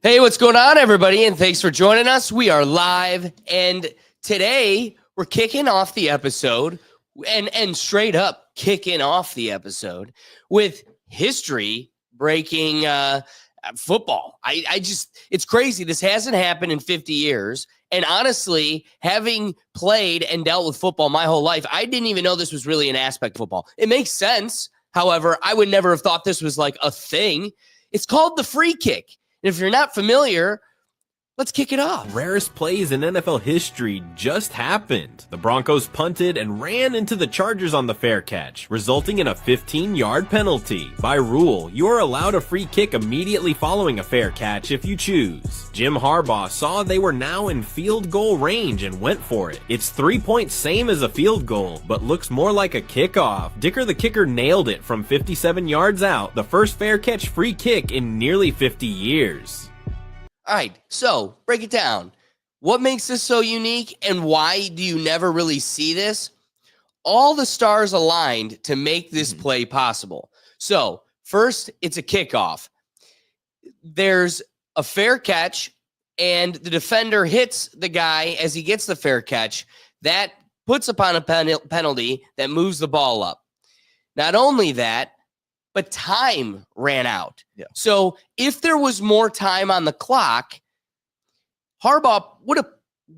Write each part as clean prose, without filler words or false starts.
Hey, what's going on, everybody? And thanks for joining us. We are live, and today we're kicking off the episode and straight up kicking off the episode with history breaking football. I just, it's crazy. This hasn't happened in 50 years. And honestly, having played and dealt with football my whole life, I didn't even know this was really an aspect of football. It makes sense. However, I would never have thought this was like a thing. It's called the free kick. And if you're not familiar, let's kick it off. Rarest plays in NFL history just happened. The Broncos punted and ran into the Chargers on the fair catch, resulting in a 15-yard penalty. By rule, you are allowed a free kick immediately following a fair catch if you choose. Jim Harbaugh saw they were now in field goal range and went for it. It's 3 points same as a field goal, but looks more like a kickoff. Dicker the kicker nailed it from 57 yards out, the first fair catch free kick in nearly 50 years. All right, so break it down. What makes this so unique, and why do you never really see this? All the stars aligned to make this play possible. So first, it's a kickoff. There's a fair catch, and the defender hits the guy as he gets the fair catch. That puts upon a penalty that moves the ball up. Not only that, but time ran out. Yeah. So if there was more time on the clock, Harbaugh would have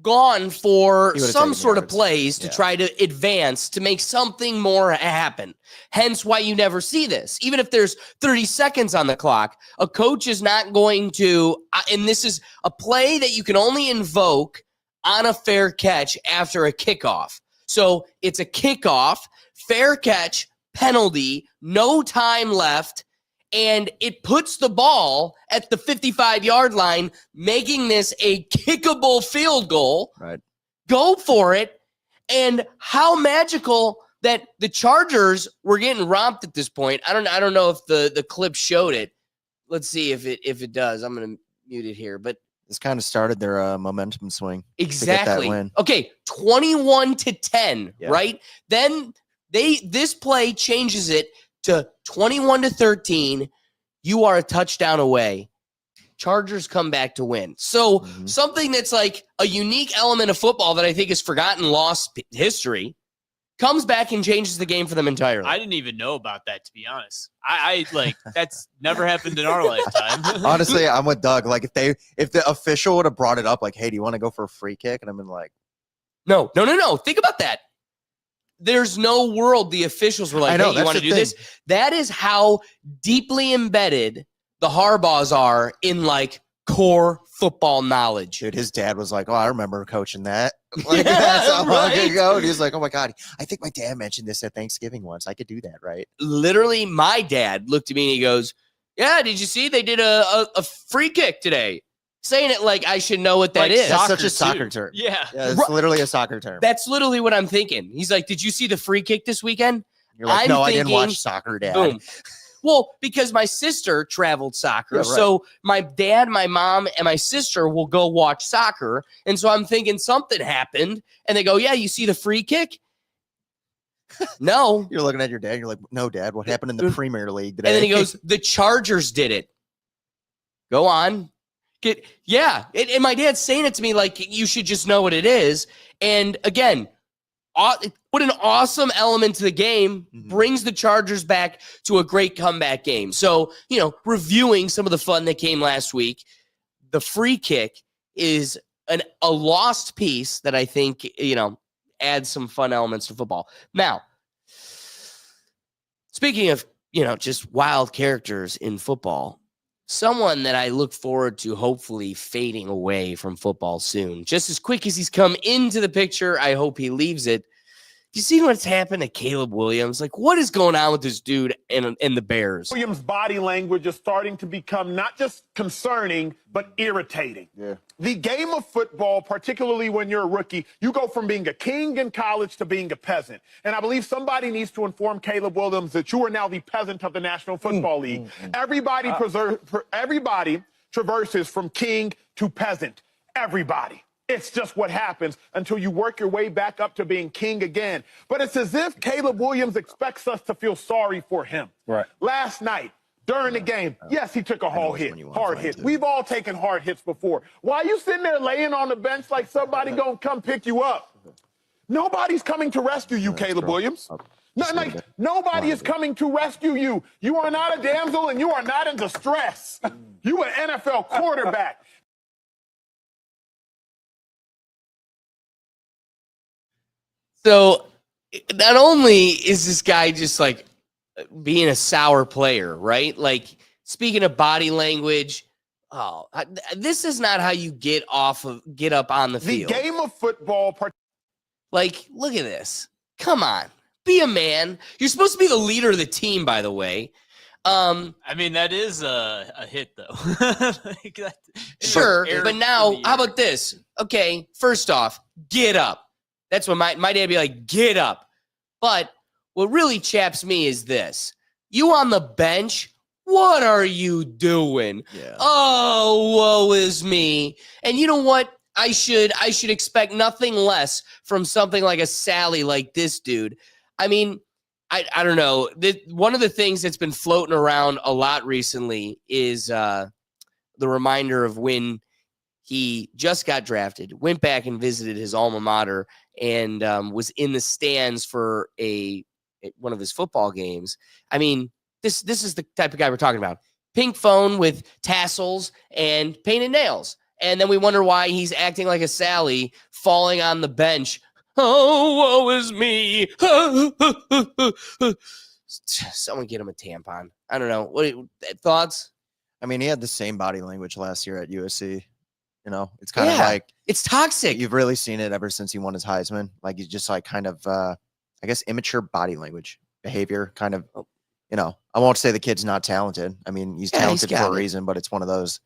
gone for some sort of plays to try to advance, to make something more happen. Hence why you never see this. Even if there's 30 seconds on the clock, a coach is not going to, and this is a play that you can only invoke on a fair catch after a kickoff. So it's a kickoff, fair catch, penalty, no time left, and it puts the ball at the 55-yard line, making this a kickable field goal. Right. Go for it. And how magical that the Chargers were getting romped at this point. I don't know if the clip showed it. Let's see if it does. I'm going to mute it here, but This kind of started their momentum swing. exactly. To get that win. Okay, 21-10, Yeah. right? Then this play changes it to 21-13. You are a touchdown away. Chargers come back to win. So something that's like a unique element of football that I think is forgotten, lost history, comes back and changes the game for them entirely. I didn't even know about that, to be honest. I like, that's never happened in our lifetime. Honestly, I'm with Doug. Like if the official would have brought it up, like, hey, do you want to go for a free kick? And I've been like, No. Think about that. There's no world the officials were like, I know, hey, you want to do this? That is how deeply embedded the Harbaughs are in like core football knowledge. dude, his dad was like, oh, I remember coaching that. Like, Yeah, that's how long right. ago. And he's like, oh my God, I think my dad mentioned this at Thanksgiving once. I could do that, right? Literally, my dad looked at me and he goes, yeah, did you see they did a free kick today? Saying it like I should know what that Like is. That's Soccer such a soccer too. term. Yeah. Yeah, it's Right. literally a soccer term. That's literally what I'm thinking. He's like, did you see the free kick this weekend? You're like, I'm no, I didn't thinking- watch soccer, Dad. Boom. Well, because my sister traveled soccer. Yeah, right. So my dad, my mom, and my sister will go watch soccer. And so I'm thinking something happened. And they go, yeah, you see the free kick? No. You're looking at your dad. You're like, no, Dad, what happened in the Premier League today? And then he goes, the Chargers did it. Go on. And my dad's saying it to me like, you should just know what it is. And again, what an awesome element to the game, brings the Chargers back to a great comeback game. So, reviewing some of the fun that came last week, the free kick is a lost piece that I think, adds some fun elements to football. Now, speaking of, just wild characters in football, someone that I look forward to hopefully fading away from football soon. Just as quick as he's come into the picture, I hope he leaves it. You see what's happened to Caleb Williams? Like, what is going on with this dude and the Bears? Williams' body language is starting to become not just concerning, but irritating. Yeah. The game of football, particularly when you're a rookie, you go from being a king in college to being a peasant. And I believe somebody needs to inform Caleb Williams that you are now the peasant of the National Football League. Everybody traverses from king to peasant. Everybody. It's just what happens until you work your way back up to being king again. But it's as if Caleb Williams expects us to feel sorry for him. Right. Last night, during the game. Yes, he took a hard hit. We've all taken hard hits before. Why are you sitting there laying on the bench like somebody gonna come pick you up? Nobody's coming to rescue you, Caleb Williams. Nobody is coming to rescue you. You are not a damsel and you are not in distress. You an NFL quarterback. So not only is this guy just like being a sour player, right? Like, speaking of body language, this is not how you get up on the field. The game of football. Like, look at this. Come on. Be a man. You're supposed to be the leader of the team, by the way. I mean, that is a hit, though. Sure, but now, how about this? Okay, first off, get up. That's what my dad would be like, get up. But what really chaps me is this. You on the bench, what are you doing? Yeah. Oh, woe is me. And you know what? I should expect nothing less from something like a Sally like this dude. I mean, I don't know. One of the things that's been floating around a lot recently is the reminder of when he just got drafted, went back and visited his alma mater, and was in the stands for one of his football games. I mean, this is the type of guy we're talking about. Pink phone with tassels and painted nails. And then we wonder why he's acting like a Sally, falling on the bench. Oh, woe is me. Someone get him a tampon. I don't know. What thoughts? I mean, he had the same body language last year at USC. You know, it's kind of like, it's toxic. You've really seen it ever since he won his Heisman. Like, he's just like kind of, I guess, immature body language, behavior, kind of, you know, I won't say the kid's not talented. I mean, he's talented for a reason, but it's one of those,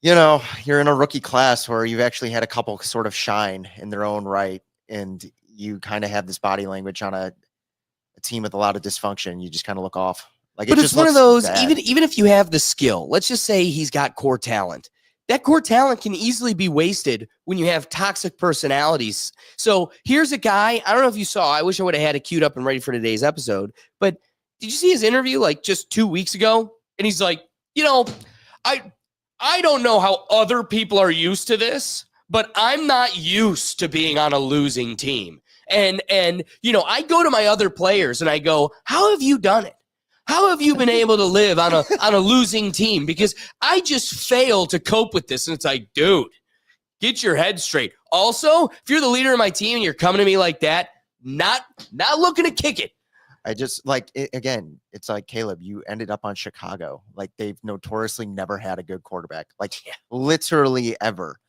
you know, you're in a rookie class where you've actually had a couple sort of shine in their own right. And you kind of have this body language on a team with a lot of dysfunction. You just kind of look off. Like, but it's one of those, even if you have the skill, let's just say he's got core talent. That core talent can easily be wasted when you have toxic personalities. So here's a guy, I don't know if you saw, I wish I would have had it queued up and ready for today's episode, but did you see his interview like just 2 weeks ago? And he's like, you know, I don't know how other people are used to this, but I'm not used to being on a losing team. And you know, I go to my other players and I go, how have you done it? How have you been able to live on a losing team? Because I just fail to cope with this. And it's like, dude, get your head straight. Also, if you're the leader of my team and you're coming to me like that, not looking to kick it. I just like it, again, it's like, Caleb, you ended up on Chicago. Like, they've notoriously never had a good quarterback, like literally ever.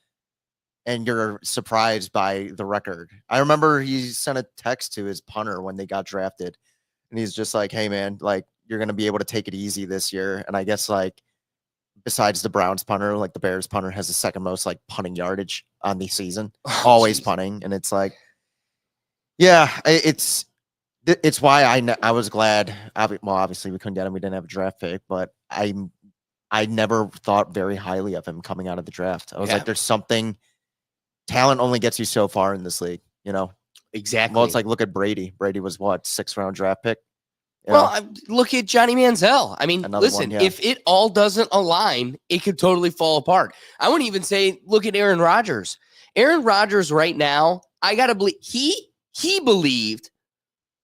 And you're surprised by the record. I remember he sent a text to his punter when they got drafted. And he's just like, hey, man, like, you're going to be able to take it easy this year. And I guess, like, besides the Browns punter, like, the Bears punter has the second most, like, punting yardage on the season, always punting. And it's like, yeah, it's why I was glad. Well, obviously we couldn't get him. We didn't have a draft pick, but I never thought very highly of him coming out of the draft. I was like, there's something, talent only gets you so far in this league, you know? Exactly. Well, it's like, look at Brady. Brady was what, 6th round draft pick? Look at Johnny Manziel. I mean, listen, if it all doesn't align, it could totally fall apart. I wouldn't even say, look at Aaron Rodgers. Aaron Rodgers right now, I got to believe, he believed,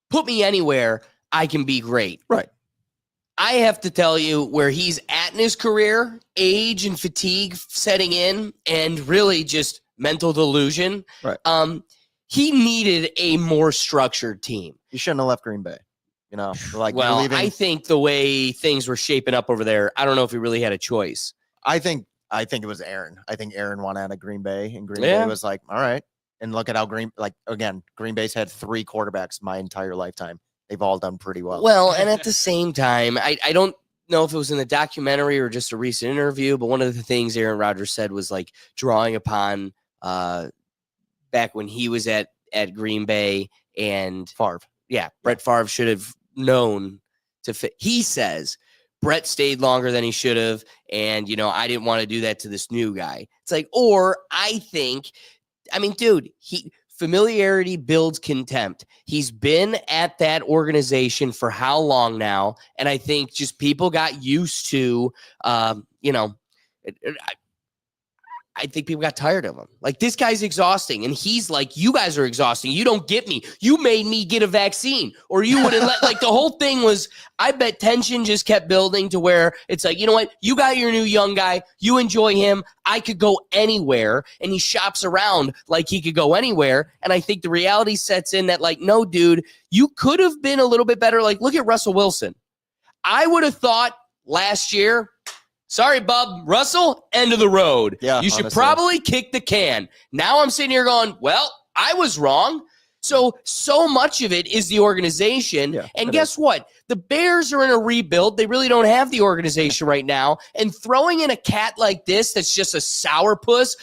put me anywhere, I can be great. Right. I have to tell you, where he's at in his career, age and fatigue setting in, and really just mental delusion. Right. He needed a more structured team. You shouldn't have left Green Bay. You know, like, well, I think the way things were shaping up over there, I don't know if he really had a choice. I think it was Aaron. I think Aaron wanted out of Green Bay, and Green Bay was like, all right. And look at how Green Bay's had 3 quarterbacks my entire lifetime. They've all done pretty well. Well, and at the same time, I don't know if it was in the documentary or just a recent interview, but one of the things Aaron Rodgers said was, like, drawing upon back when he was at Green Bay and Favre. Yeah, Brett Favre should have known to fit. He says Brett stayed longer than he should have, and, you know, I didn't want to do that to this new guy. It's like, or I think, I mean, dude, familiarity builds contempt. He's been at that organization for how long now? And I think just people got used to, I think people got tired of him. Like, this guy's exhausting. And he's like, you guys are exhausting. You don't get me. You made me get a vaccine, or you wouldn't let, like, the whole thing was, I bet tension just kept building to where it's like, you know what? You got your new young guy. You enjoy him. I could go anywhere. And he shops around like he could go anywhere. And I think the reality sets in that, like, no, dude, you could have been a little bit better. Like, look at Russell Wilson. I would have thought last year, sorry, bub, Russell, end of the road. Yeah, you should honestly. probably kick the can. Now I'm sitting here going, well, I was wrong. So much of it is the organization. Yeah, and it guess what? The Bears are in a rebuild. They really don't have the organization right now. And throwing in a cat like this that's just a sourpuss,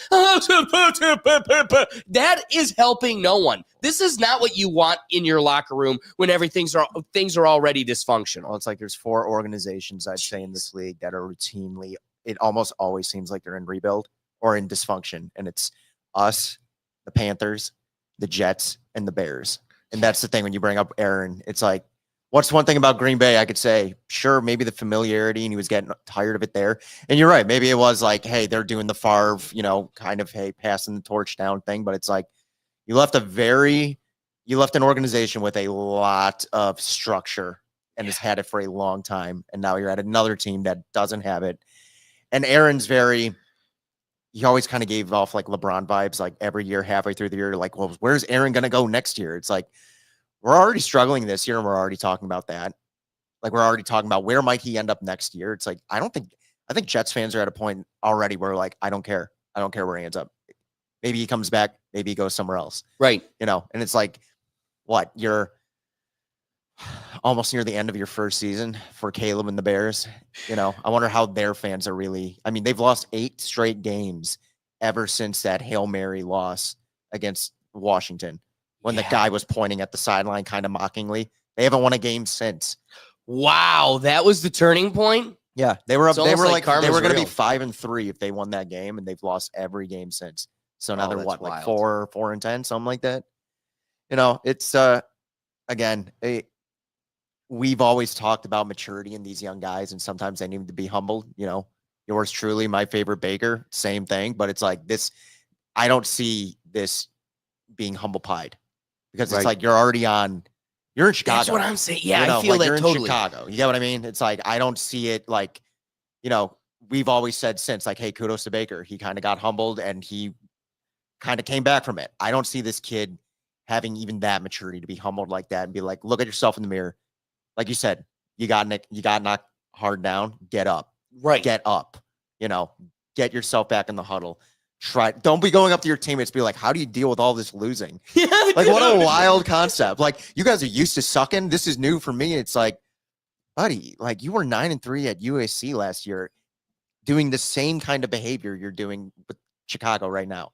that is helping no one. This is not what you want in your locker room when things are already dysfunctional. Well, it's like there's 4 organizations, I'd say, in this league that are routinely, it almost always seems like they're in rebuild or in dysfunction. And it's us, the Panthers, the Jets, and the Bears. And that's the thing when you bring up Aaron. It's like, what's one thing about Green Bay I could say? Sure, maybe the familiarity, and he was getting tired of it there. And you're right. Maybe it was like, hey, they're doing the Favre, kind of, hey, passing the torch down thing. But it's like, you left an organization with a lot of structure and has had it for a long time. And now you're at another team that doesn't have it. And Aaron's he always kind of gave off like LeBron vibes, like every year, halfway through the year, like, well, where's Aaron going to go next year? It's like, we're already struggling this year and we're already talking about that. Like, we're already talking about where might he end up next year. It's like, I think Jets fans are at a point already where, like, I don't care. I don't care where he ends up. Maybe he comes back. Maybe he goes somewhere else. Right. And it's like, what? You're almost near the end of your first season for Caleb and the Bears. I wonder how their fans are really. I mean, they've lost 8 straight games ever since that Hail Mary loss against Washington when the guy was pointing at the sideline kind of mockingly. They haven't won a game since. Wow, that was the turning point? Yeah, they were up. It's They almost were like like they karma's were going to be real. 5-3 if they won that game, and they've lost every game since. So now Oh, they're that's what, like wild. 4-10, something like that. It's again, we've always talked about maturity in these young guys, and sometimes they need to be humbled. Yours truly, my favorite Baker, same thing. But it's like this. I don't see this being humble pied because it's Right. like you're in Chicago. That's what I'm saying. Yeah, I feel like that you're totally. in Chicago. You get what I mean? It's like, I don't see it like, we've always said since, like, hey, kudos to Baker. He kind of got humbled and he kind of came back from it. I don't see this kid having even that maturity to be humbled like that and be like, look at yourself in the mirror. Like you said, you got knocked hard down. Get up. Right. Get up. Get yourself back in the huddle. Don't be going up to your teammates, be like, how do you deal with all this losing? Like, what a wild concept. Like, you guys are used to sucking. This is new for me. It's like, buddy, like, you were 9-3 at USC last year doing the same kind of behavior you're doing with Chicago right now.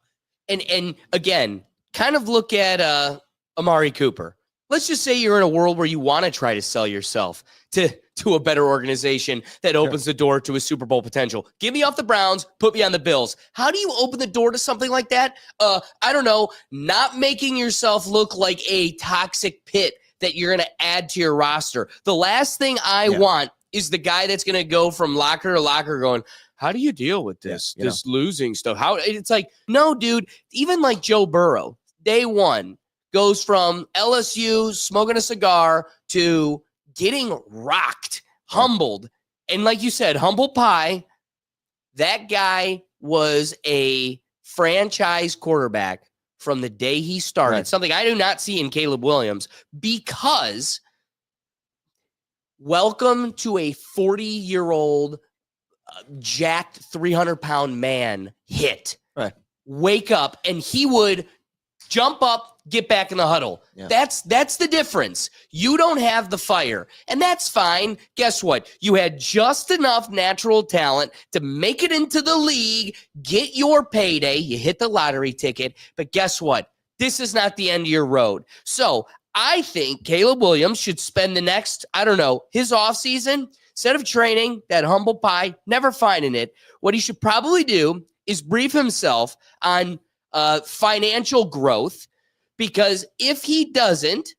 And again, kind of look at Amari Cooper. Let's just say you're in a world where you want to try to sell yourself to a better organization that opens the door to a Super Bowl potential. Get me off the Browns, put me on the Bills. How do you open the door to something like that? I don't know, not making yourself look like a toxic pit that you're going to add to your roster. The last thing I want is the guy that's going to go from locker to locker going, how do you deal with this, this losing stuff? How it's like, no, dude, even like Joe Burrow, day one, goes from LSU smoking a cigar to getting rocked, humbled. And like you said, humble pie, that guy was a franchise quarterback from the day he started. Right. Something I do not see in Caleb Williams, because welcome to a 40-year-old jacked 300-pound man hit. Right. Wake up, and he would jump up, get back in the huddle. Yeah. That's the difference. You don't have the fire, and that's fine. Guess what? You had just enough natural talent to make it into the league, get your payday. You hit the lottery ticket, but guess what? This is not the end of your road. So I think Caleb Williams should spend the next, his offseason, instead of training that humble pie, never finding it, what he should probably do is brief himself on financial growth, because if he doesn't,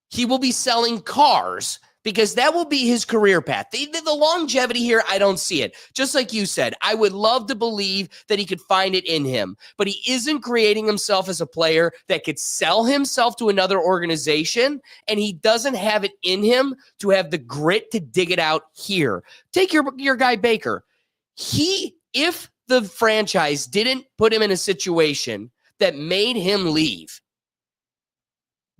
he will be selling cars because that will be his career path. The longevity here, I don't see it. Just like you said, I would love to believe that he could find it in him, but he isn't creating himself as a player that could sell himself to another organization, and he doesn't have it in him to have the grit to dig it out here. Take your guy Baker. If the franchise didn't put him in a situation that made him leave,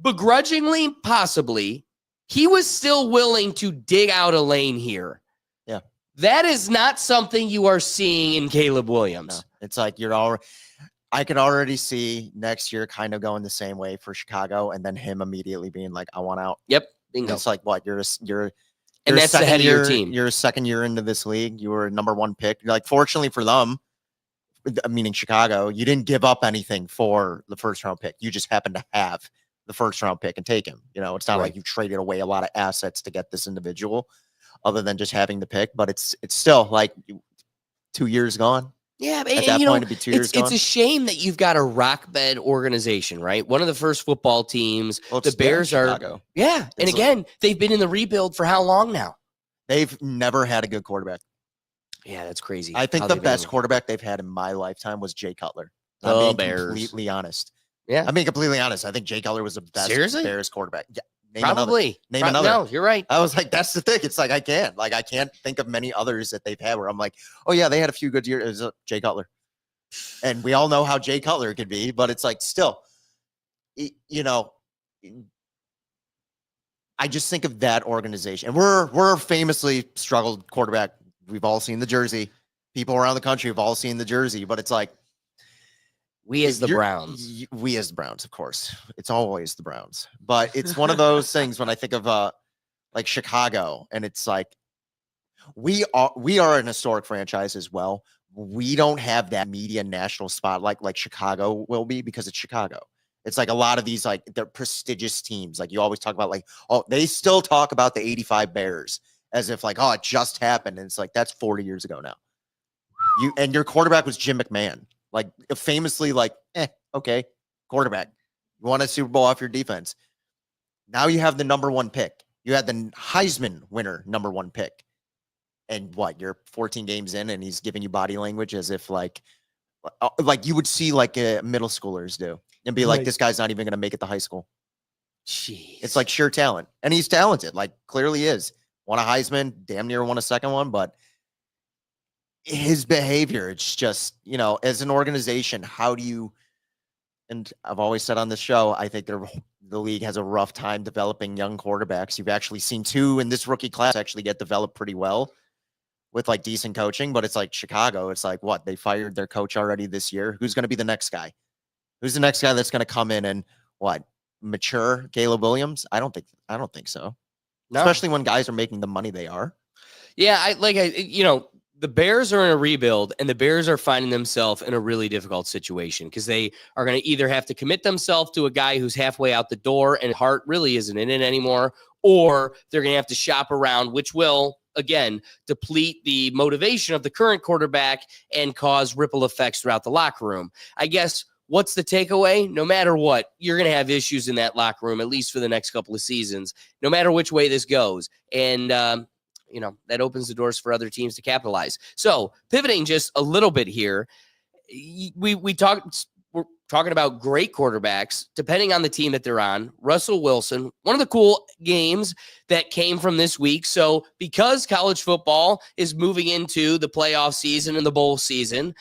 begrudgingly, possibly, he was still willing to dig out a lane here. Yeah. That is not something you are seeing in Caleb Williams. No, it's like I could already see next year kind of going the same way for Chicago, and then him immediately being like, I want out. Yep. Bingo. It's like, what? You're and that's the head of your team. You're a second year into this league. You were a number one pick. Like, fortunately for them, meaning Chicago, you didn't give up anything for the first round pick. You just happened to have the first round pick and take him. It's not like you traded away a lot of assets to get this individual other than just having the pick, but it's still like 2 years gone. Yeah, at that point, it'd be 2 years gone. It's a shame that you've got a rock bed organization, right? One of the first football teams. The Bears are, yeah. And again, they've been in the rebuild for how long now? They've never had a good quarterback. Yeah, that's crazy. I think the best quarterback they've had in my lifetime was Jay Cutler. I'm being completely honest. Yeah, I'm being completely honest. I think Jay Cutler was the best Bears quarterback. Yeah, probably. Name another. No, you're right. I was like, that's the thing. It's like I can't think of many others that they've had where I'm like, oh yeah, they had a few good years. It was Jay Cutler, and we all know how Jay Cutler could be, but it's like still, I just think of that organization, and we're famously struggled quarterback. We've all seen the jersey. People around the country have all seen the jersey, but it's like. We as the Browns, of course, it's always the Browns, but it's one of those things when I think of like Chicago, and it's like we are an historic franchise as well. We don't have that media national spotlight like Chicago will be because it's Chicago. It's like a lot of these, like, they're prestigious teams. Like, you always talk about, like, oh, they still talk about the 85 Bears as if like, oh, it just happened. And it's like, that's 40 years ago now. And your quarterback was Jim McMahon. Like, famously, like, okay, quarterback. You won a Super Bowl off your defense. Now you have the number one pick. You had the Heisman winner number one pick. And what, you're 14 games in and he's giving you body language as if like you would see like middle schoolers do and be like, this guy's not even going to make it to high school. Jeez. It's like sheer talent. And he's talented, like clearly is. Won a Heisman, damn near won a second one, but his behavior, it's just, as an organization, how do you, and I've always said on this show, I think the league has a rough time developing young quarterbacks. You've actually seen two in this rookie class actually get developed pretty well with like decent coaching, but it's like Chicago. It's like, what, they fired their coach already this year. Who's going to be the next guy? Who's the next guy that's going to come in and what, mature Caleb Williams? I don't think so. No. Especially when guys are making the money they are. Yeah. The Bears are in a rebuild, and the Bears are finding themselves in a really difficult situation because they are going to either have to commit themselves to a guy who's halfway out the door and heart really isn't in it anymore, or they're going to have to shop around, which will, again, deplete the motivation of the current quarterback and cause ripple effects throughout the locker room. I guess what's the takeaway? No matter what, you're going to have issues in that locker room, at least for the next couple of seasons, no matter which way this goes. And, that opens the doors for other teams to capitalize. So pivoting just a little bit here, we're talking about great quarterbacks, depending on the team that they're on. Russell Wilson, one of the cool games that came from this week. So because college football is moving into the playoff season and the bowl season,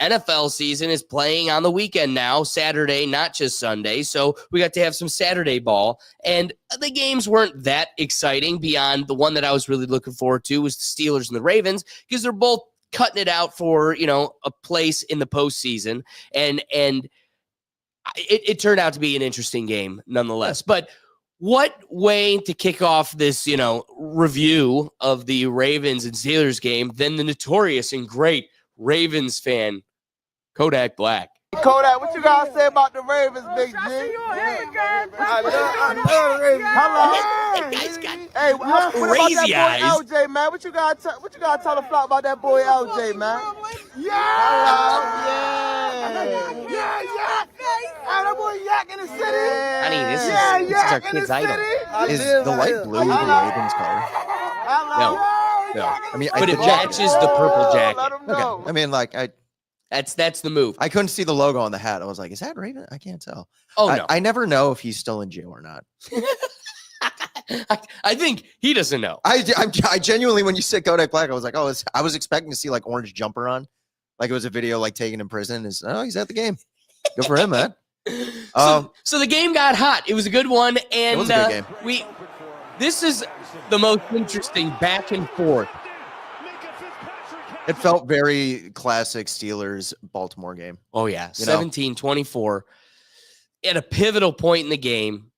NFL season is playing on the weekend now, Saturday, not just Sunday. So we got to have some Saturday ball. And the games weren't that exciting beyond the one that I was really looking forward to was the Steelers and the Ravens, because they're both cutting it out for, a place in the postseason. And it turned out to be an interesting game nonetheless. But what way to kick off this, review of the Ravens and Steelers game than the notorious and great Ravens fan, Kodak Black. Kodak, what you gotta say about the Ravens, Big G? I love Ravens. That guy's got crazy eyes. LJ, man, what you gotta tell the flock about that boy LJ, man? Yeah. That boy Yak in the city. Honey, this is Yeah, our Yak in the kid's idol. city. Is the light blue the Ravens color? No. I mean, But it jacket. matches the purple jacket. Let 'em know. Okay. I mean, like That's the move. I couldn't see the logo on the hat. I was like, is that Raven? I can't tell. Oh no. I never know if he's still in jail or not. I think he doesn't know. I genuinely, when you said Kodak Black, I was like, I was expecting to see like orange jumper on, like it was a video like taken in prison. He's at the game. Good for him, man. So the game got hot. It was a good one, and It was a good game. This is the most interesting back and forth. It felt very classic Steelers Baltimore game. Oh yeah, You know? 17-24 at a pivotal point in the game.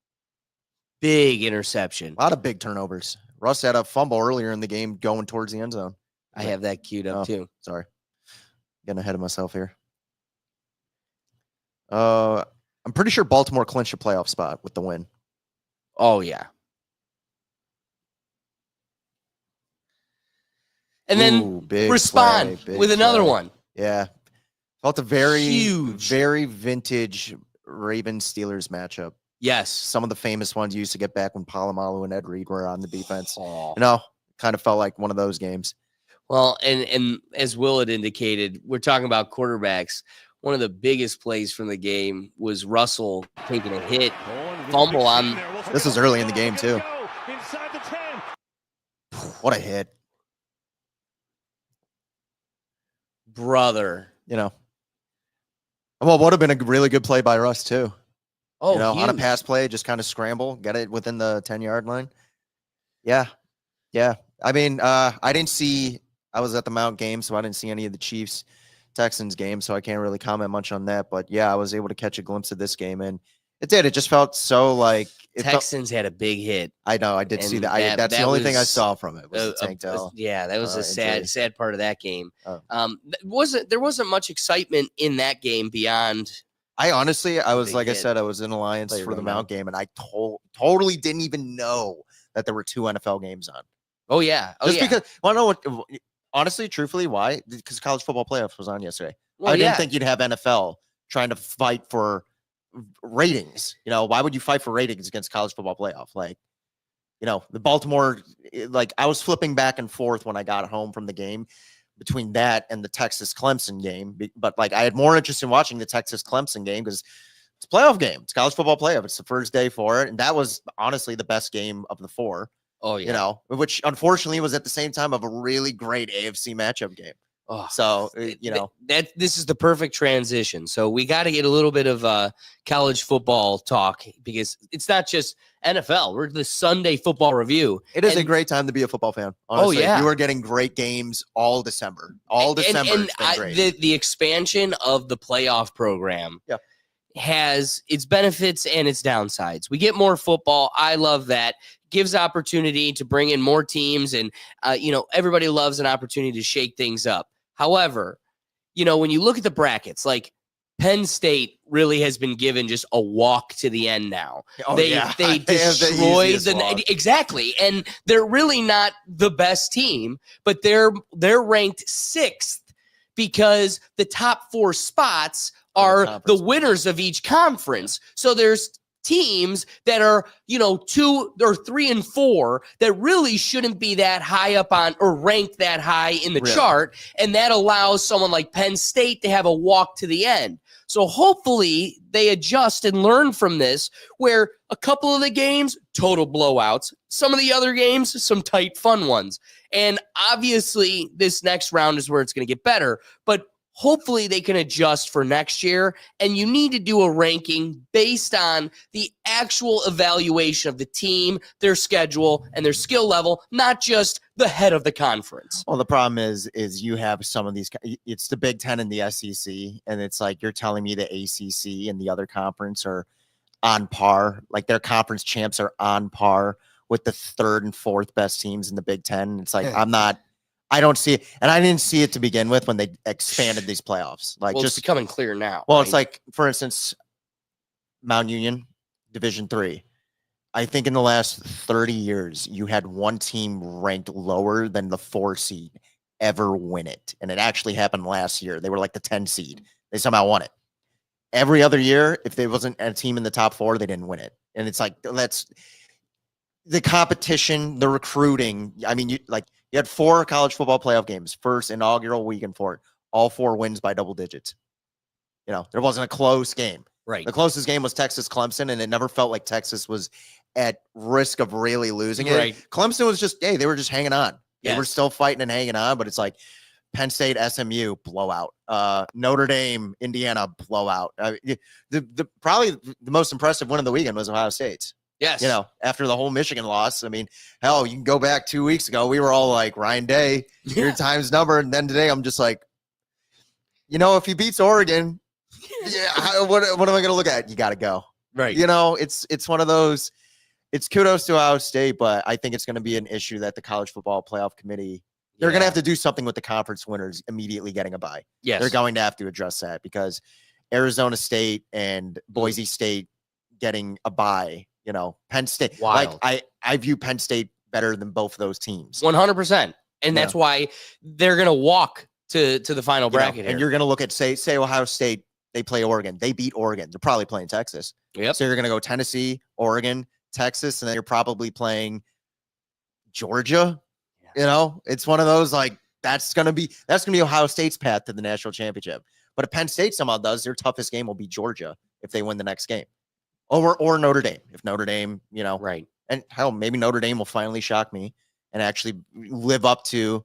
Big interception. A lot of big turnovers. Russ had a fumble earlier in the game going towards the end zone. I have that queued up too. Sorry. Getting ahead of myself here. I'm pretty sure Baltimore clinched a playoff spot with the win. Oh yeah. And then Ooh, big respond play, big with another play. one. Yeah. Felt a very Huge. very vintage Ravens Steelers matchup. Yes. Some of the famous ones you used to get back when Palomalu and Ed Reed were on the defense. Oh. You know, kind of felt like one of those games. Well, and as Will had indicated, we're talking about quarterbacks. One of the biggest plays from the game was Russell taking a hit, fumble on. This was early in the game too. What a hit. Brother. You know. Well, would have been a really good play by Russ too. Oh, you know, on a huge. pass play, just kind of scramble, get it within the 10-yard line. Yeah. Yeah. I mean, I was at the Mount game, so I didn't see any of the Chiefs Texans game, so I can't really comment much on that. But yeah, I was able to catch a glimpse of this game, and it did. It just felt so like Texans had a big hit. I know, I did see And that. That's the only thing I was saw from it. Was the Tank Dell. Yeah, that was a injury. sad part of that game. Oh. There wasn't much excitement in that game beyond. I honestly, I was Big like I hit. said, I was in Alliance Play for the right now. Mount game, and I totally didn't even know that there were 2 NFL games on. Oh yeah, Just because, well, I know what. Honestly, truthfully, why? Because college football playoffs was on yesterday. Well, I didn't yeah. think you'd have NFL trying to fight for ratings. You know, why would you fight for ratings against college football playoff? Like, you know, the Baltimore. Like, I was flipping back and forth when I got home from the game between that and the Texas Clemson game. But like, I had more interest in watching the Texas Clemson game because it's a playoff game. It's college football playoff. It's the first day for it, and that was honestly the best game of the 4. Oh yeah. You know, which unfortunately was at the same time of a really great AFC matchup game. Oh, So, you know, that this is the perfect transition. So we got to get a little bit of college football talk because it's not just NFL. We're the Sunday football review. it is a And- great time to be a football fan. Honestly, yeah. you are getting great games all December. All December, And it's been great. the expansion of the playoff program Yeah. has its benefits and its downsides. We get more football. I love that. Gives opportunity to bring in more teams, and everybody loves an opportunity to shake things up. However, when you look at the brackets, like Penn State really has been given just a walk to the end now. Oh, they yeah. they They have the destroyed easiest walk. exactly, and they're really not the best team, but they're ranked 6th because the top 4 spots are the conference. winners of each conference. So there's teams that are 2 or 3 and 4 that really shouldn't be that high up on or ranked that high in the Really? chart, and that allows someone like Penn State to have a walk to the end. So hopefully they adjust and learn from this, where a couple of the games, total blowouts, some of the other games, some tight, fun ones. And obviously this next round is where it's going to get better, but hopefully they can adjust for next year. And you need to do a ranking based on the actual evaluation of the team, their schedule, and their skill level, not just the head of the conference. Well, the problem is you have some of these. It's the Big Ten and the SEC, and it's like you're telling me the ACC and the other conference are on par. Like their conference champs are on par with the 3rd and 4th best teams in the Big Ten. It's like I don't see it, and I didn't see it to begin with when they expanded these playoffs. Like, Well, just it's becoming clear now. well, right? it's like, for instance, Mount Union, Division 3. I think in the last 30 years, you had one team ranked lower than the 4 seed ever win it. And it actually happened last year. They were like the 10 seed. They somehow won it. every other year, if there wasn't a team in the top 4, they didn't win it. And it's like, that's the competition, the recruiting. I mean, you had 4 college football playoff games, first inaugural weekend for it, all 4 wins by double digits. There wasn't a close game. Right. The closest game was Texas Clemson, and it never felt like Texas was at risk of really losing it. Right. Clemson was just, they were just hanging on. They were Yes. still fighting and hanging on, but it's like Penn State, SMU, blowout. Notre Dame, Indiana, blowout. Probably the most impressive win of the weekend was Ohio State's. Yes. After the whole Michigan loss. I mean, hell, you can go back 2 weeks ago. We were all like, Ryan Day, your time's number. And then today I'm just like, if he beats Oregon, what am I going to look at? You got to go. Right. It's one of those, it's kudos to Ohio State, but I think it's going to be an issue that the College Football Playoff Committee, they're going to have to do something with the conference winners immediately getting a bye. Yes. They're going to have to address that because Arizona State and Boise State getting a bye, Penn State. Wild. Like I view Penn State better than both of those teams. 100%. And that's why they're going to walk to the final bracket here. And you're going to look at, say Ohio State, they play Oregon. They beat Oregon. They're probably playing Texas. Yep. So you're going to go Tennessee, Oregon, Texas, and then you're probably playing Georgia. It's one of those, like, that's going to be Ohio State's path to the national championship. But if Penn State somehow does, their toughest game will be Georgia if they win the next game. Or Notre Dame. If Notre Dame, right. And hell, maybe Notre Dame will finally shock me and actually live up to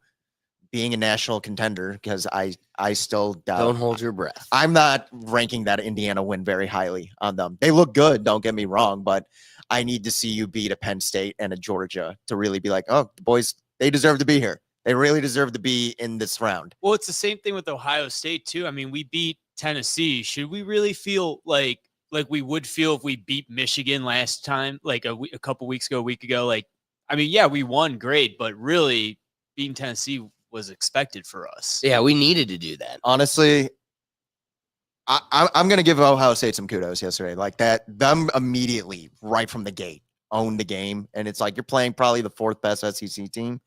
being a national contender, because I still doubt. Don't hold your breath. I'm not ranking that Indiana win very highly on them. They look good, don't get me wrong, but I need to see you beat a Penn State and a Georgia to really be like, oh, the boys, they deserve to be here. They really deserve to be in this round. Well, it's the same thing with Ohio State too. I mean, we beat Tennessee. Should we really feel like we would feel if we beat Michigan last time, like a couple weeks ago, a week ago? Like, I mean, yeah, we won, great, but really beating Tennessee was expected for us. Yeah, we needed to do that. Honestly, I'm going to give Ohio State some kudos yesterday. Like that, them immediately, right from the gate, owned the game. And it's like, you're playing probably the 4th best SEC team,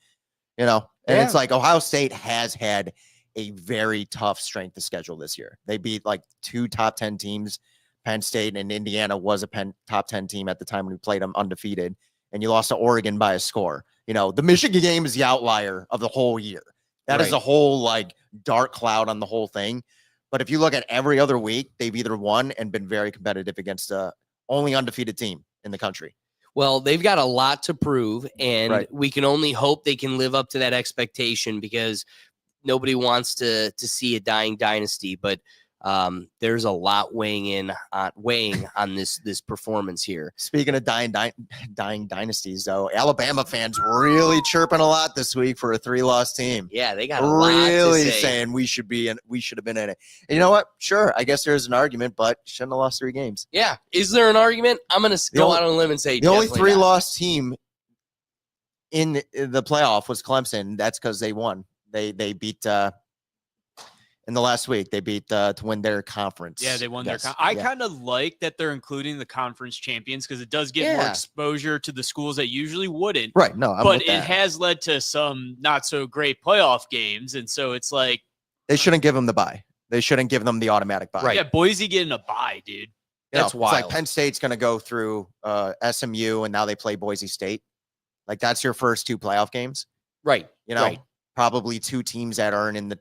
and it's like Ohio State has had a very tough strength of schedule this year. They beat like 2 top 10 teams. Penn State and Indiana was a top 10 team at the time when we played them undefeated. And you lost to Oregon by a score. The Michigan game is the outlier of the whole year. That is a whole like dark cloud on the whole thing. But if you look at every other week, they've either won and been very competitive against the only undefeated team in the country. Well, they've got a lot to prove, and we can only hope they can live up to that expectation, because nobody wants to see a dying dynasty. But there's a lot weighing on this performance here. Speaking of dying dynasties, though, Alabama fans really chirping a lot this week for a 3-loss team. Yeah, they got a lot to say. Saying we should have been in it. And you know what? Sure, I guess there's an argument, but shouldn't have lost 3 games. Yeah, is there an argument? I'm going to go out on a limb and say the only definitely not. 3-loss team in the playoff was Clemson. That's because they won. They beat. In the last week, they beat to win their conference. Yeah, they won Yes. their. I kind of like that they're including the conference champions, because it does get more exposure to the schools that usually wouldn't. Right. No, but it has led to some not so great playoff games, and so it's like they shouldn't give them the bye. They shouldn't give them the automatic bye. Right. Yeah, Boise getting a bye, dude. That's wild. It's like Penn State's going to go through SMU, and now they play Boise State. Like, that's your first 2 playoff games. Right. Probably 2 teams that are in the.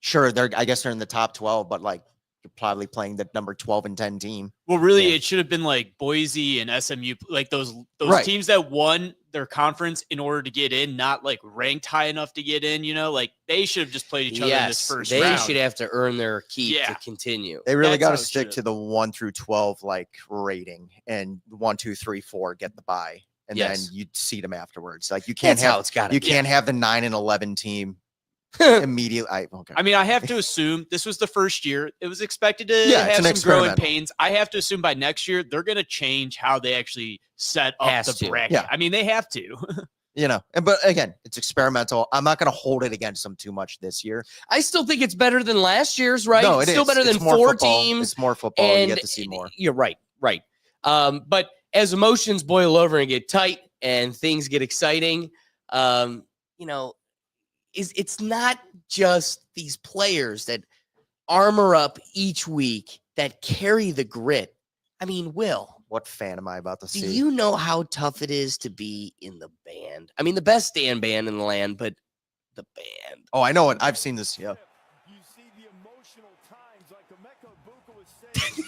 Sure, I guess they're in the top 12, but like you're probably playing the number 12 and 10 team. Well, really, it should have been like Boise and SMU, like those teams that won their conference in order to get in, not like ranked high enough to get in. Like they should have just played each other in this first round. They should have to earn their keep to continue. They really got to stick to the 1 through 12 like rating, and 1, 2, 3, 4 get the bye, and then you seed them afterwards. Like you can't can't have the 9 and 11 team. Immediately. I mean, I have to assume this was the first year. It was expected to have some growing pains. I have to assume by next year they're going to change how they actually set up the bracket. Yeah. I mean, they have to. But again, it's experimental. I'm not going to hold it against them too much this year. I still think it's better than last year's, right? No, it's still better than 4 teams. It's more football. And you get to see more. You're right. But as emotions boil over and get tight and things get exciting, it's not just these players that armor up each week that carry the grit. I mean, Will, What fan am I about to do see? you know how tough it is to be in the band? I mean, the best stand band in the land, but the band. Oh, I know it. I've seen this. Yeah. You see the emotional times, like Emeka Buka was saying.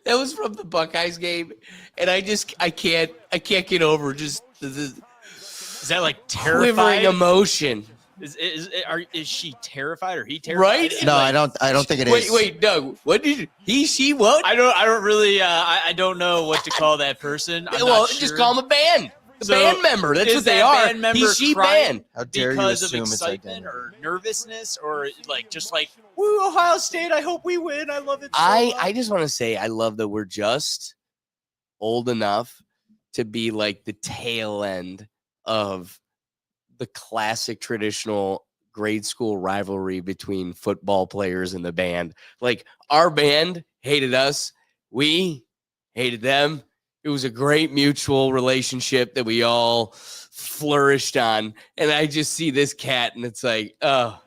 That was from the Buckeyes game, and I can't get over just the Is that like quivering terrified? emotion. Is she terrified or he terrified? Right? No, Like, I don't think it is. Wait, Doug. What did she what? I don't really. I don't know what to call that person. I'm Well, not just sure. call them a band. The So, band member. That's is what they that are. band member He, she crying band. How dare you because of assume it's excitement identity? or nervousness or like just like woo Ohio State. I hope we win. I love it. So much. I just want to say I love that we're just old enough to be like the tail end of the classic traditional grade school rivalry between football players and the band. Like our band hated us, we hated them. It was a great mutual relationship that we all flourished on. And I just see this cat and it's like, oh,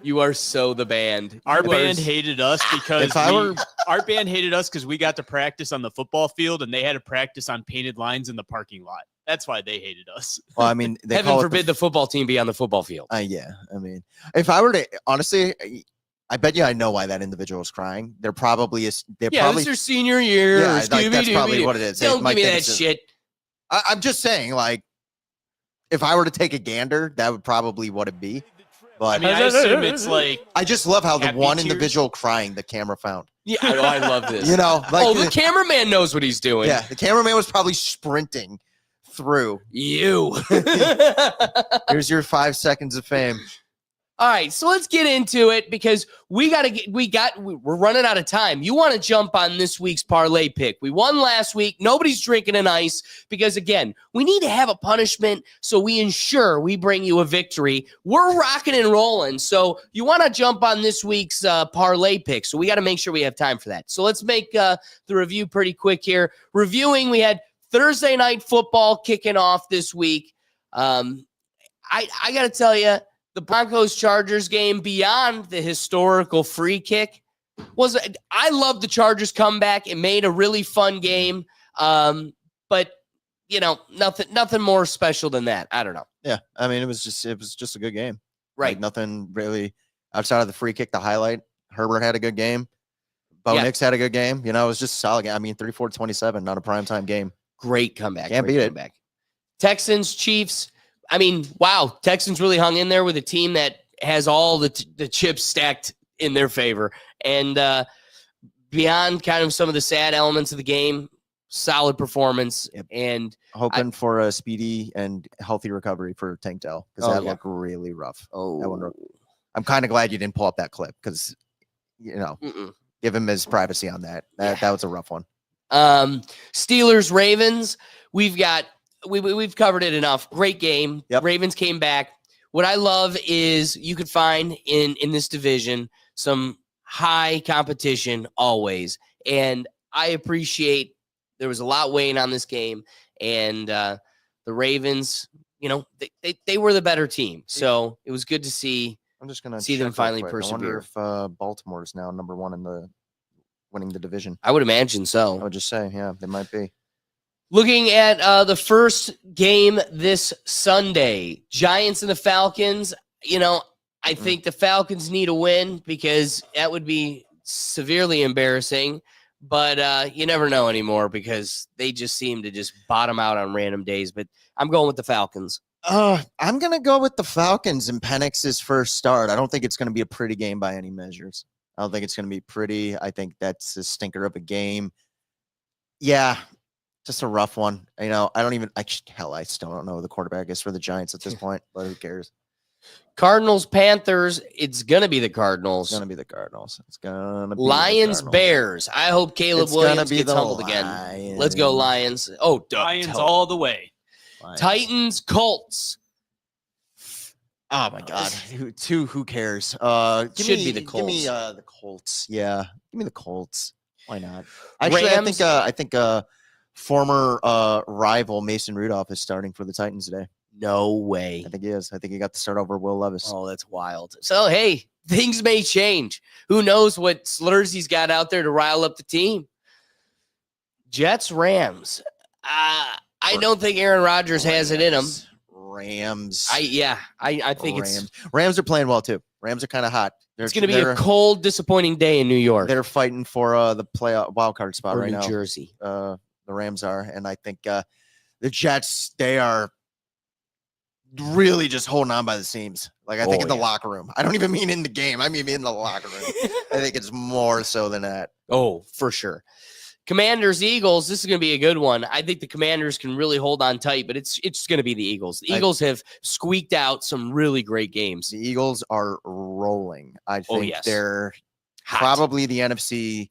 you are so the band. Our You are band s- hated us because If I were- our band hated us because we got to practice on the football field and they had to practice on painted lines in the parking lot. That's why they hated us. Well, I mean, they Heaven call it forbid the football team be on the football field. yeah, I mean, if I were to honestly, I bet you I know why that individual is crying. They're probably Yeah, probably it's their senior year. yeah, or like, that's probably Scooby-Dooby-Doo. what it is. They Don't might give me think that it's a- shit. I'm just saying, like, if I were to take a gander, that would probably what it be. But I mean, I assume it's like I just love how the Happy one tears? individual crying the camera found. Yeah, I love this. You know, like oh, the cameraman knows what he's doing. yeah, the cameraman was probably sprinting through. You. Here's your 5 seconds of fame. All right, so let's get into it because we're running out of time. You want to jump on this week's parlay pick. We won last week. Nobody's drinking an ice because, again, we need to have a punishment so we ensure we bring you a victory. We're rocking and rolling. So you want to jump on this week's parlay pick. So we got to make sure we have time for that. So let's make the review pretty quick here. Reviewing, we had Thursday night football kicking off this week. I got to tell you, the Broncos-Chargers game, beyond the historical free kick, I love the Chargers comeback. It made a really fun game, but nothing more special than that. I don't know. Yeah, I mean, it was just a good game. Right? Like, nothing really outside of the free kick. The highlight, Herbert had a good game. Bo Yeah. Nix had a good game. You know, it was just a solid game. I mean, 34-27, not a primetime game. Great comeback. Can't great beat it. comeback. Texans, Chiefs. I mean, wow. Texans really hung in there with a team that has all the chips stacked in their favor. And beyond kind of some of the sad elements of the game, solid performance. Yep. And Hoping for a speedy and healthy recovery for Tank Dell because Oh, that yeah. looked really rough. oh, That one, I'm kind of glad you didn't pull up that clip because, you know, mm-mm. give him his privacy on that. That was a rough one. Steelers, Ravens. We've covered it enough. Great game. Yep. Ravens came back. What I love is you could find in this division some high competition always. And I appreciate there was a lot weighing on this game. And the Ravens, they were the better team. So it was good to see. I'm just gonna See them check real finally quick. I wonder persevere. if Baltimore's now number one in the winning the division. I would imagine I so. would just say, yeah, they might be. Looking at the first game this Sunday, Giants and the Falcons. I think the Falcons need a win because that would be severely embarrassing. But you never know anymore because they just seem to just bottom out on random days. But I'm going with the Falcons. I'm gonna go with the Falcons in Penix's first start. I don't think it's gonna be a pretty game by any measures. I don't think it's gonna be pretty. I think that's a stinker of a game. Yeah, just a rough one. I still don't know who the quarterback is for the Giants at this point, but who cares? Cardinals, Panthers. It's going to be the It's Cardinals. gonna be the Cardinals. It's gonna be Lions, the Cardinals. Bears. I hope Caleb It's gonna Williams be gets the humbled again. Let's go, Lions. Oh, Lions all the way. Lions. Titans, Colts. Oh my God! Who cares? Should be the Give me Colts. the Colts. Yeah, give me the Colts. Why not? Actually, Rams? I think former rival Mason Rudolph is starting for the Titans today. No way. I think he is. I think he got to start over Will Levis. Oh, that's wild. So, hey, things may change. Who knows what slurs he's got out there to rile up the team. Jets, Rams. I don't think Aaron Rodgers has it in him. Rams. I think Rams are playing well too. Rams are kind of hot. It's going to be a cold, disappointing day in New York. They're fighting for the playoff wild card spot or right New now. Jersey. The Rams are, and I think the Jets, they are really just holding on by the seams. Like I think in the locker room. I don't even mean in the game. I mean in the locker room. I think it's more so than that. Oh, for sure. Commanders, Eagles. This is going to be a good one. I think the Commanders can really hold on tight, but it's going to be the Eagles. The Eagles have squeaked out some really great games. The Eagles are rolling. I think they're hot. Probably the NFC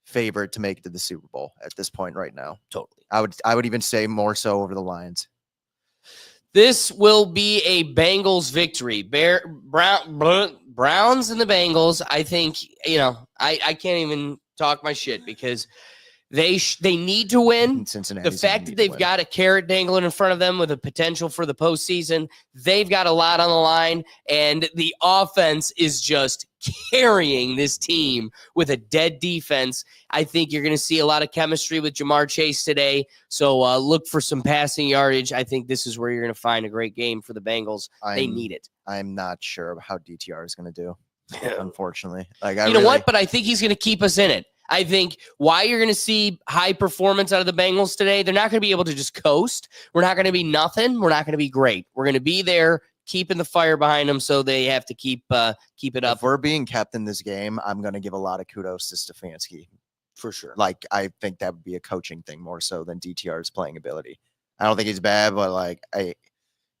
favorite to make it to the Super Bowl at this point right now. Totally. I would even say more so over the Lions. This will be a Bengals victory. Browns and the Bengals. I think, I can't even talk my shit because they need to win. Cincinnati. The fact that they've got a carrot dangling in front of them with a potential for the postseason, they've got a lot on the line, and the offense is just carrying this team with a dead defense. I think you're going to see a lot of chemistry with Jamar Chase today, so look for some passing yardage. I think this is where you're going to find a great game for the Bengals. They need it. I'm not sure how DTR is going to do, unfortunately. Like, what? But I think he's going to keep us in it. I think why you're going to see high performance out of the Bengals today, they're not going to be able to just coast. We're not going to be nothing. We're not going to be great. We're going to be there keeping the fire behind them, so they have to keep it up. If we're being kept in this game, I'm going to give a lot of kudos to Stefanski. For sure. Like, I think that would be a coaching thing more so than DTR's playing ability. I don't think he's bad, but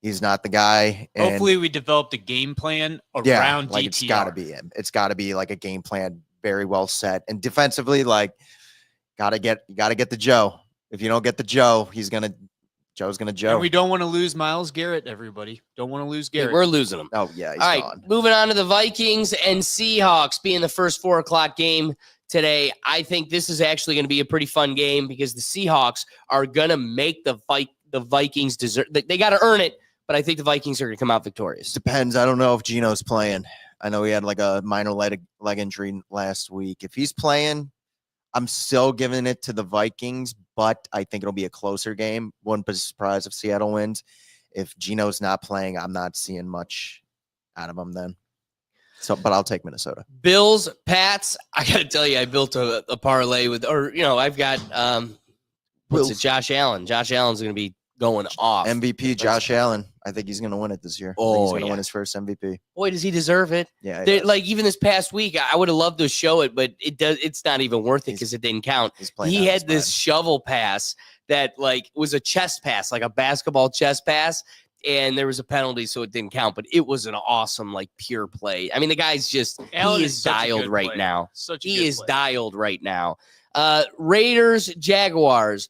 he's not the guy. And hopefully we developed a game plan around DTR. It's got to be him. It's got to be like a game plan very well set. And defensively, gotta get the Joe. If you don't get the Joe, Joe's gonna Joe. And we don't want to lose Myles Garrett, everybody. Don't want to lose Garrett. Yeah, we're losing him. Oh, yeah, he's all right, gone. Moving on to the Vikings and Seahawks being the first 4:00 game today. I think this is actually going to be a pretty fun game because the Seahawks are going to make the Vikings deserve. They got to earn it, but I think the Vikings are going to come out victorious. Depends. I don't know if Geno's playing. I know he had a minor leg injury last week. If he's playing, I'm still giving it to the Vikings, but I think it'll be a closer game. Wouldn't be surprised if Seattle wins. If Geno's not playing, I'm not seeing much out of him then. So, but I'll take Minnesota. Bills, Pats. I got to tell you, I built a parlay with, I've got Josh Allen. Josh Allen's going to be going off. MVP Josh Allen. I think he's going to win it this year. He's going to win his first MVP. Boy, does he deserve it. Yeah. Even this past week, I would have loved to show it, but it's not even worth it because it didn't count. He had this shovel pass that was a chest pass, like a basketball chest pass, and there was a penalty, so it didn't count, but it was an awesome, pure play. I mean, the guy's just, he is dialed right now. He is dialed right now. Raiders, Jaguars.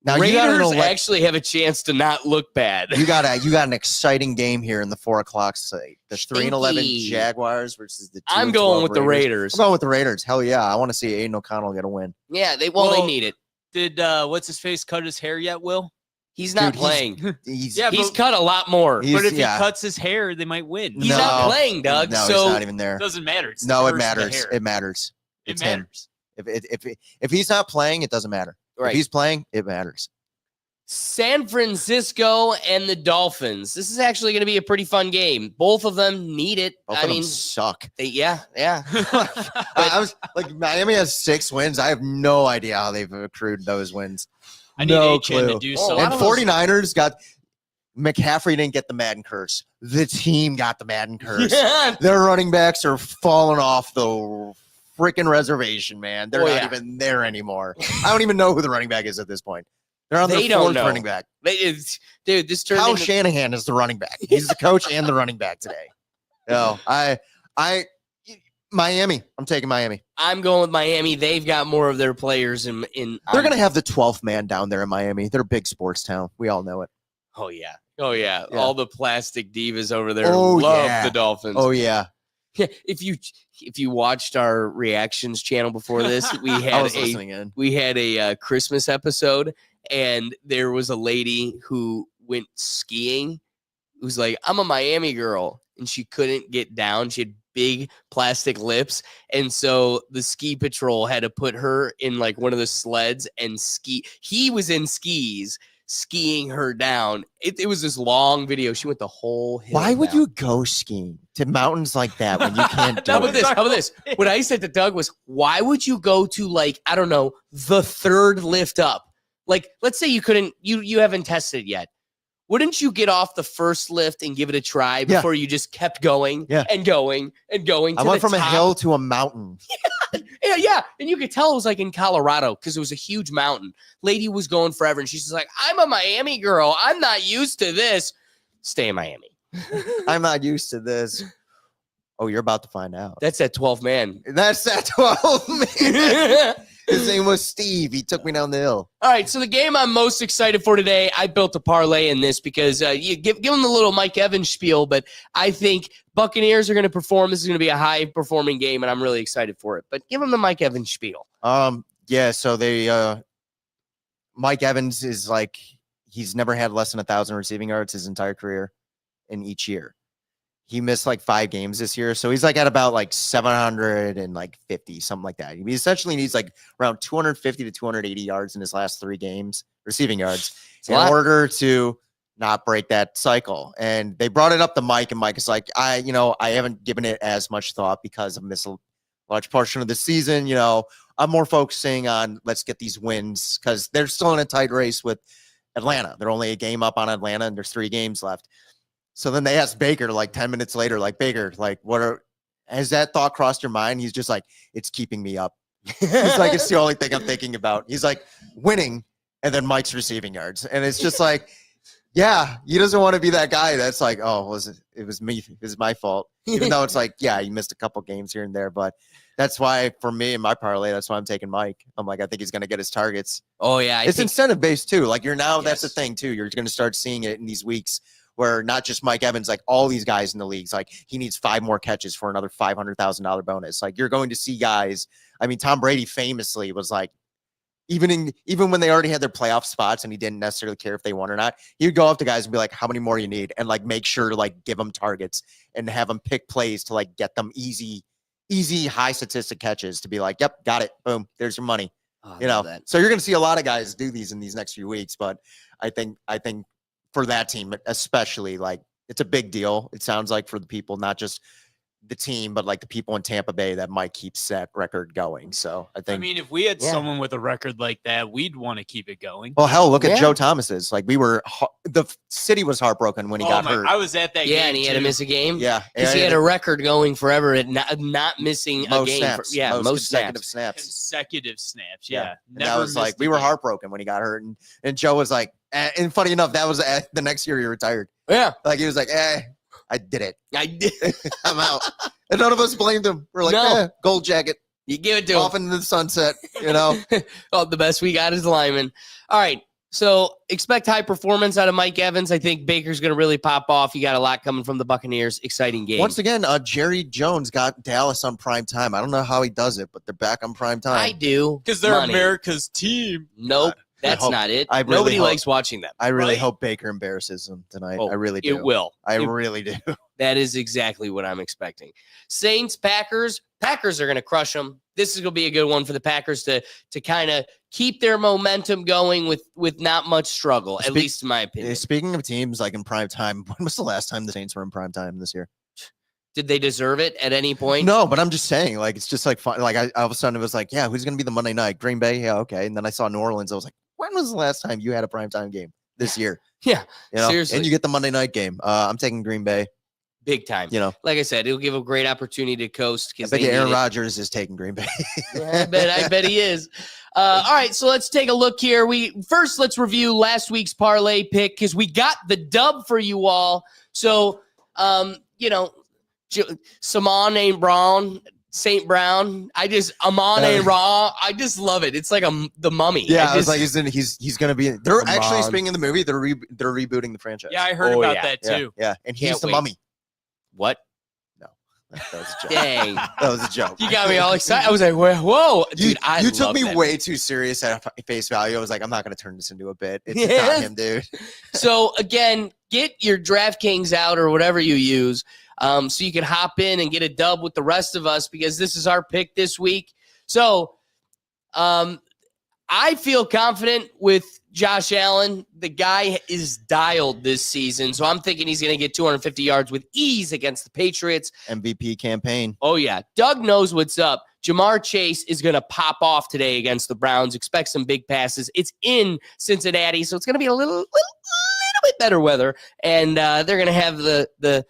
Now, Raiders actually have a chance to not look bad. You got an exciting game here in the 4:00 slate. The 3-11 Jaguars versus the 2-12 I'm going with the Raiders. I'm going with the Raiders. Hell yeah. I want to see Aiden O'Connell get a win. Yeah, they need it. Did what's his face cut his hair yet, Will? He's not playing. He's cut a lot more. But if he cuts his hair, they might win. He's not playing, Doug. No, so he's not even there. It doesn't matter. It matters. It matters. It matters. If he's not playing, it doesn't matter. Right. If he's playing, it matters. San Francisco and the Dolphins. This is actually going to be a pretty fun game. Both of them need it. Both of them suck. Yeah. I was Miami has 6 wins. I have no idea how they've accrued those wins. I need A-Chain to do so. And 49ers got McCaffrey didn't get the Madden curse. The team got the Madden curse. Their running backs are falling off the freaking reservation, man. They're not even there anymore. I don't even know who the running back is at this point. They're on their 4th running back. Dude, this turned Kyle Shanahan is the running back. He's the coach and the running back today. No, Miami. I'm taking Miami. I'm going with Miami. They've got more of their players in. They're going to have the 12th man down there in Miami. They're a big sports town. We all know it. Oh yeah. All the plastic divas over there love the Dolphins. Oh yeah. If you watched our reactions channel before this, we had a Christmas episode, and there was a lady who went skiing who's like, I'm a Miami girl, and she couldn't get down. She had big plastic lips. And so the ski patrol had to put her in like one of the sleds and ski. He was in skis skiing her down. It was this long video. She went the whole hill. Why would down. you go skiing to mountains like that when you can't do How about it? this? How about this? What I said to Doug was, why would you go to like, I don't know, the third lift up? Like, let's say you haven't tested it yet. Wouldn't you get off the first lift and give it a try before you just kept going and going and going? I went from a hill to a mountain. Yeah. And you could tell it was like in Colorado because it was a huge mountain. Lady was going forever. And she's just like, I'm a Miami girl. I'm not used to this. Stay in Miami. I'm not used to this. Oh, you're about to find out. That's that 12 man. That's that 12 man. His name was Steve. He took me down the hill. All right, so the game I'm most excited for today, I built a parlay in this because you give them the little Mike Evans spiel, but I think Buccaneers are going to perform. This is going to be a high-performing game, and I'm really excited for it. But give them the Mike Evans spiel. Yeah, so they Mike Evans is like, he's never had less than 1,000 receiving yards his entire career in each year. He missed like 5 games this year. So he's like at about like 750, something like that. He essentially needs like around 250 to 280 yards in his last 3 games, receiving yards, in order to not break that cycle. And they brought it up to Mike, and Mike is like, I haven't given it as much thought because I've missed a large portion of the season. I'm more focusing on let's get these wins because they're still in a tight race with Atlanta. They're only a game up on Atlanta, and there's 3 games left. So then they asked Baker like 10 minutes later, like, Baker, like, has that thought crossed your mind? He's just like, it's keeping me up. He's like, it's the only thing I'm thinking about. He's like, winning, and then Mike's receiving yards. And it's just like, yeah, he doesn't want to be that guy that's like, oh, it was me. It was my fault. Even though it's like, yeah, he missed a couple games here and there. But that's why, for me and my parlay, that's why I'm taking Mike. I'm like, I think he's going to get his targets. Oh, yeah. It's incentive-based, too. Like, that's the thing, too. You're going to start seeing it in these weeks where not just Mike Evans, like all these guys in the leagues, like he needs 5 more catches for another $500,000 bonus. Like you're going to see guys. I mean, Tom Brady famously was like, even when they already had their playoff spots and he didn't necessarily care if they won or not, he would go up to guys and be like, how many more you need? And like, make sure to like give them targets and have them pick plays to like get them easy high statistic catches to be like, yep, got it. Boom. There's your money. That. So you're going to see a lot of guys do these in these next few weeks. But I think for that team, especially, like it's a big deal. It sounds like for the people, not just the team, but like the people in Tampa Bay that might keep that record going. So I think, if we had someone with a record like that, we'd want to keep it going. well, hell, look at Joe Thomas's. Like the city was heartbroken when he got hurt. I was at that game. Yeah, and he had to miss a game. Yeah. Because he had a record going forever at not missing a game. Snaps. Most consecutive snaps. Consecutive snaps. Yeah. And that was like, we were heartbroken when he got hurt. And Joe was like, and funny enough, that was the next year he retired. Yeah. Like he was like, I did it. I did. I'm out. And none of us blamed him. We're like, gold jacket. You give it to off him. into the sunset, Oh, the best we got is lineman. All right. So expect high performance out of Mike Evans. I think Baker's going to really pop off. You got a lot coming from the Buccaneers. Exciting game. Once again, Jerry Jones got Dallas on prime time. I don't know how he does it, but they're back on prime time. I do. Because they're America's team. Nope. That's not it. Really Nobody likes watching them. I really hope Baker embarrasses them tonight. I really do. It will. I really do. That is exactly what I'm expecting. Saints, Packers. Packers are going to crush them. This is going to be a good one for the Packers to kind of keep their momentum going with not much struggle, at least in my opinion. Speaking of teams like in prime time, when was the last time the Saints were in prime time this year? Did they deserve it at any point? No, but I'm just saying, like, it's just like fun. Like, all of a sudden it was like, yeah, who's going to be the Monday night? Green Bay? Yeah, okay. And then I saw New Orleans. I was like, when was the last time you had a primetime game this year? Yeah, seriously. And you get the Monday night game. I'm taking Green Bay. Big time. Like I said, it'll give a great opportunity to coast. I bet Aaron Rodgers is taking Green Bay. I bet he is. All right, so let's take a look here. Let's review last week's parlay pick because we got the dub for you all. So, Simon ain't Brown. St. Brown, Amon and Ra. I just love it. It's like the Mummy. Yeah, I was like, he's gonna be. They're actually speaking in the movie. They're rebooting the franchise. Yeah, I heard about that too. Yeah, and he's the Mummy. What? No, That was a joke. Dang. That was a joke. You got me all excited. I was like, whoa, dude, you took love me that. way too serious at face value. I was like, I'm not going to turn this into a bit. It's Yes. not him, dude. So again, get your DraftKings out or whatever you use, so you can hop in and get a dub with the rest of us, because this is our pick this week. So I feel confident with Josh Allen. The guy is dialed this season, so I'm thinking he's going to get 250 yards with ease against the Patriots. MVP campaign. Oh, yeah. Doug knows what's up. Jamar Chase is going to pop off today against the Browns. Expect some big passes. It's in Cincinnati, so it's going to be a little bit better weather, and they're going to have the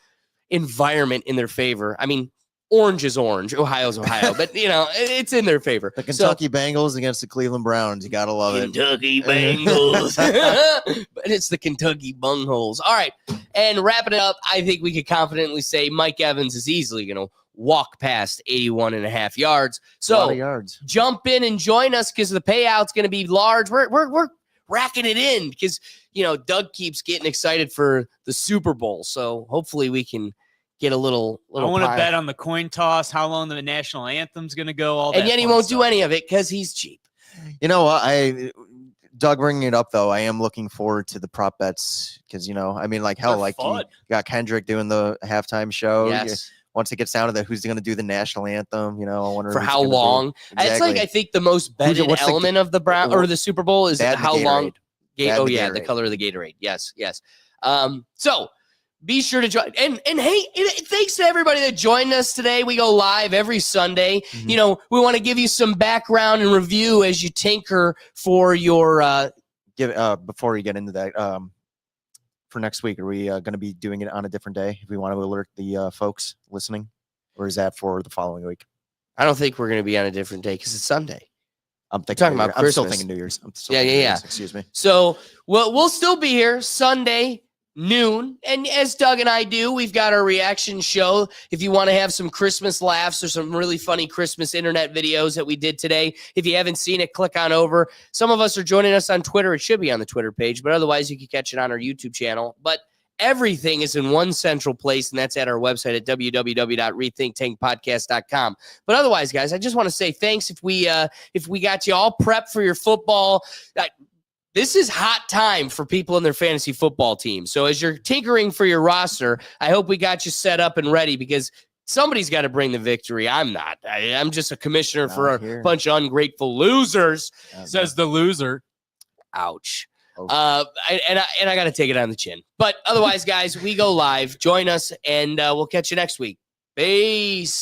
environment in their favor. I mean, orange is orange. Ohio's Ohio, but, it's in their favor. The Kentucky Bengals against the Cleveland Browns. You got to love it. Kentucky Bengals. But it's the Kentucky Bungholes. All right. And wrapping it up, I think we could confidently say Mike Evans is easily going to walk past 81.5 yards. A lot of So yards. jump in and join us, because the payout's going to be large. We're racking it in, because, Doug keeps getting excited for the Super Bowl. So hopefully we can get a little I want to pie. bet on the coin toss, how long the national anthem's going to go, all And that yet he fun won't do stuff. any of it because he's cheap. You know what? Doug bringing it up, though, I am looking forward to the prop bets because, I mean, like, hell, They're like, you fun. got Kendrick doing the halftime show. Yes. Once it gets down to the who's going to do the national anthem, I wonder For who's how gonna do it. long? It's like, I think the most betted what's the- element of the Brown or the Super Bowl is That and the how long. Gatorade. That Oh and the yeah, the Gatorade. color of the Gatorade. Yes. So be sure to join. And hey, thanks to everybody that joined us today. We go live every Sunday. Mhm. We want to give you some background and review as you tinker for your. Before you get into that, for next week, are we going to be doing it on a different day if we want to alert the folks listening, or is that for the following week? I don't think we're going to be on a different day because it's Sunday. I'm thinking. talking New about Year's. I'm still Christmas. thinking New Year's. Yeah. Excuse me. So we'll still be here Sunday noon, and as Doug and I do, we've got our reaction show. If you want to have some Christmas laughs or some really funny Christmas internet videos that we did today, if you haven't seen it, click on over. Some of us are joining us on Twitter. It should be on the Twitter page, but otherwise you can catch it on our YouTube channel. But everything is in one central place, and that's at our website at www.rethinktankpodcast.com. But otherwise, guys, I just want to say thanks if we got you all prepped for your football. This is hot time for people in their fantasy football team. So as you're tinkering for your roster, I hope we got you set up and ready, because somebody's got to bring the victory. I'm not. I'm just a commissioner for Not a here. bunch of ungrateful losers. Says the loser. Ouch. Oh. I got to take it on the chin. But otherwise, guys, we go live. Join us, and we'll catch you next week. Peace.